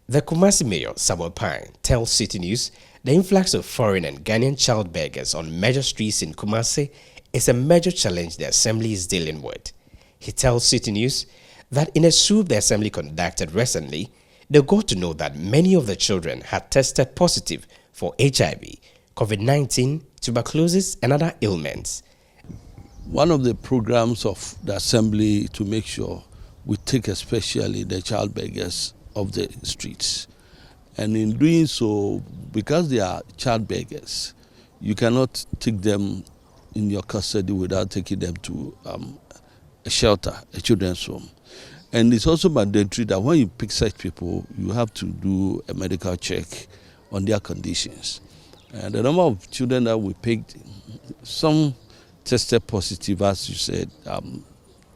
The Kumasi Mayor, Samuel Pine, tells Citi News the influx of foreign and Ghanaian child beggars on major streets in Kumasi is a major challenge the Assembly is dealing with. He tells Citi News that in a sweep the Assembly conducted recently, they got to know that many of the children had tested positive for HIV, COVID-19, tuberculosis and other ailments. One of the programs of the Assembly to make sure we take especially the child beggars of the streets. And in doing so, because they are child beggars, you cannot take them in your custody without taking them to a shelter, a children's home. And it's also mandatory that when you pick such people, you have to do a medical check on their conditions. And the number of children that we picked, some tested positive, as you said,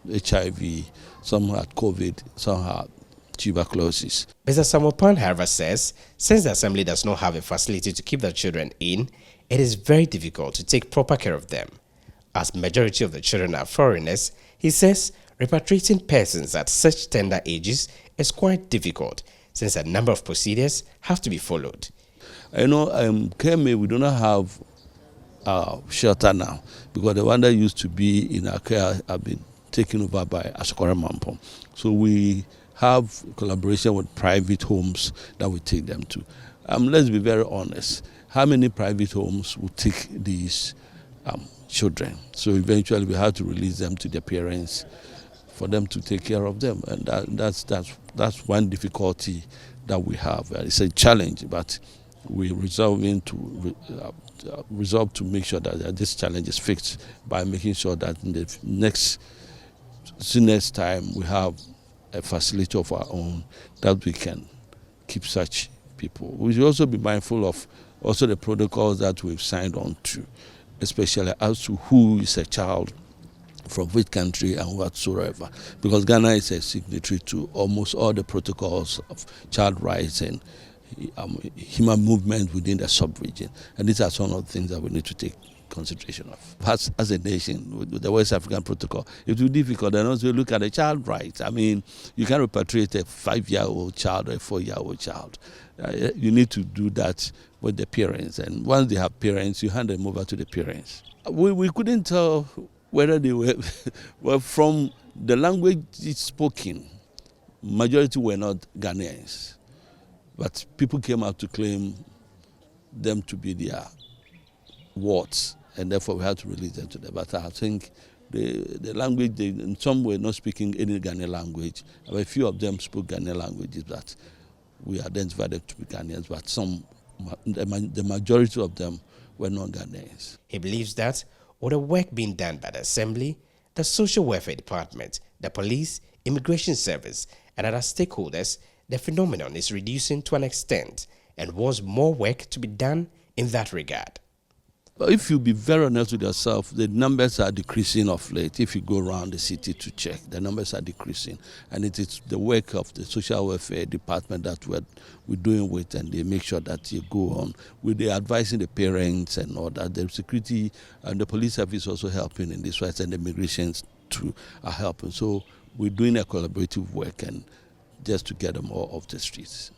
HIV, some had COVID, some had tuberculosis. Mr. Samuel Pan, however, says since the Assembly does not have a facility to keep the children in, it is very difficult to take proper care of them. As majority of the children are foreigners, he says repatriating persons at such tender ages is quite difficult since a number of procedures have to be followed. I know KMA, we do not have shelter now because the one that used to be in our care have been taken over by Asokora Mampong. So we have collaboration with private homes that we take them to. Let's be very honest. How many private homes will take these children? So eventually we have to release them to their parents for them to take care of them. And that's one difficulty that we have. It's a challenge, but we resolve to make sure that this challenge is fixed by making sure that in the next time we have a facility of our own that we can keep such people. We should also be mindful of also the protocols that we've signed on to, especially as to who is a child from which country and whatsoever, because Ghana is a signatory to almost all the protocols of child rights and human movement within the sub-region. And these are some of the things that we need to take consideration of. As a nation, with the West African protocol, it will be difficult. And also look at the child rights. I mean, you can't repatriate a 5-year-old child or a 4-year-old child. You need to do that with the parents. And once they have parents, you hand them over to the parents. We couldn't tell whether they were well, from the language spoken, majority were not Ghanaians. But people came out to claim them to be their wards, and therefore we had to release them to them. But I think the language, some were not speaking any Ghanaian language. A few of them spoke Ghanaian languages that we identified them to be Ghanaians, but the majority of them were not Ghanaians. He believes that with the work being done by the Assembly, the Social Welfare Department, the Police, Immigration Service, and other stakeholders, the phenomenon is reducing to an extent and wants more work to be done in that regard. But if you be very honest with yourself, the numbers are decreasing of late. If you go around the city to check, the numbers are decreasing. And it is the work of the Social Welfare Department that we're doing with, and they make sure that you go on with the advising the parents and all that. The security and the police service also helping in this way, and the immigration too are helping. So we're doing a collaborative work and just to get them all off the streets.